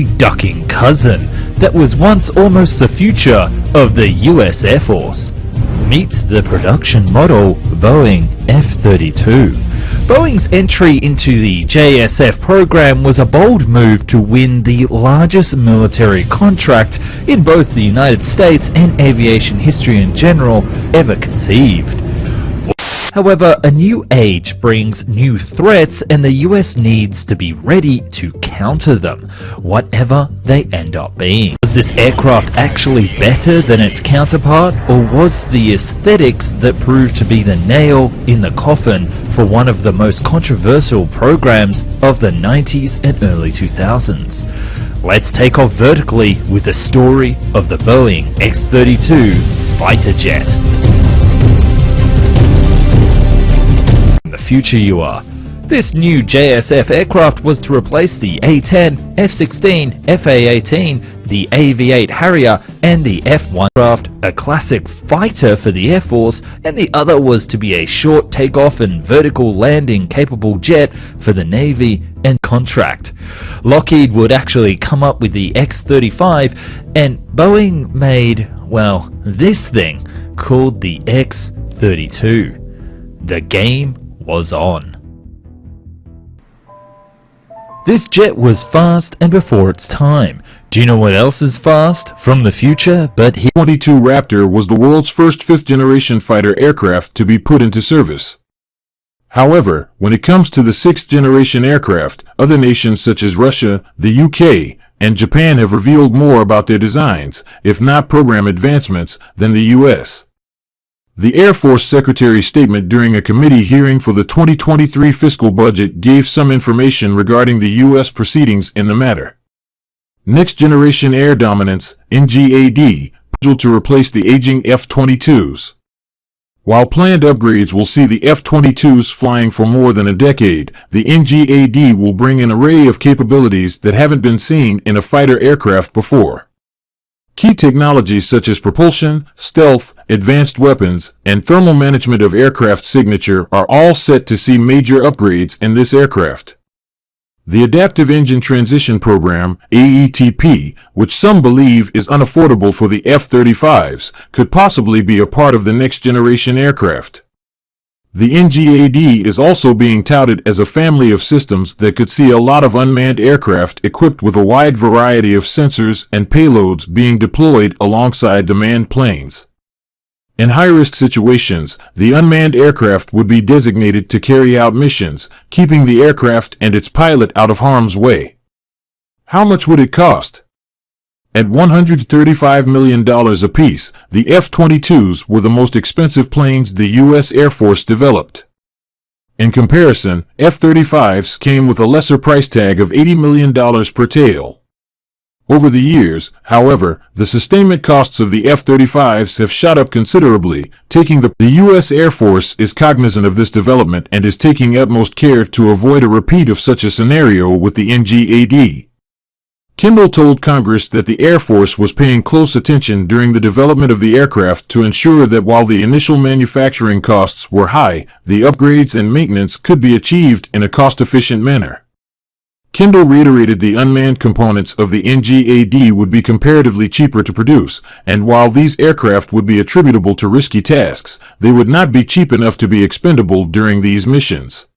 ducking cousin that was once almost the future of the US Air Force. Meet the production model Boeing F-32. Boeing's entry into the JSF program was a bold move to win the largest military contract in both the United States and aviation history in general ever conceived. However, a new age brings new threats and the US needs to be ready to counter them, whatever they end up being. Was this aircraft actually better than its counterpart, or was the aesthetics that proved to be the nail in the coffin for one of the most controversial programs of the 90s and early 2000s? Let's take off vertically with the story of the Boeing X-32 fighter jet. The future you are. This new JSF aircraft was to replace the A-10, F-16, FA-18, the AV-8 Harrier and the F-1 craft, a classic fighter for the Air Force, and the other was to be a short takeoff and vertical landing capable jet for the Navy and contract. Lockheed would actually come up with the X-35 and Boeing made, well, this thing called the X-32. The game was on. This jet was fast and before its time. Do you know what else is fast from the future? But here 22 Raptor was the world's first fifth-generation fighter aircraft to be put into service. However, when it comes to the sixth-generation aircraft, other nations such as Russia, the UK, and Japan have revealed more about their designs, if not program advancements, than the US. The Air Force Secretary's statement during a committee hearing for the 2023 fiscal budget gave some information regarding the U.S. proceedings in the matter. Next Generation Air Dominance, NGAD, scheduled to replace the aging F-22s. While planned upgrades will see the F-22s flying for more than a decade, the NGAD will bring an array of capabilities that haven't been seen in a fighter aircraft before. Key technologies such as propulsion, stealth, advanced weapons, and thermal management of aircraft signature are all set to see major upgrades in this aircraft. The Adaptive Engine Transition Program, AETP, which some believe is unaffordable for the F-35s, could possibly be a part of the next generation aircraft. The NGAD is also being touted as a family of systems that could see a lot of unmanned aircraft equipped with a wide variety of sensors and payloads being deployed alongside the manned planes. In high-risk situations, the unmanned aircraft would be designated to carry out missions, keeping the aircraft and its pilot out of harm's way. How much would it cost? At $135 million apiece, the F-22s were the most expensive planes the U.S. Air Force developed. In comparison, F-35s came with a lesser price tag of $80 million per tail. Over the years, however, the sustainment costs of the F-35s have shot up considerably, the U.S. Air Force is cognizant of this development and is taking utmost care to avoid a repeat of such a scenario with the NGAD. Kendall told Congress that the Air Force was paying close attention during the development of the aircraft to ensure that while the initial manufacturing costs were high, the upgrades and maintenance could be achieved in a cost-efficient manner. Kendall reiterated the unmanned components of the NGAD would be comparatively cheaper to produce, and while these aircraft would be attributable to risky tasks, they would not be cheap enough to be expendable during these missions.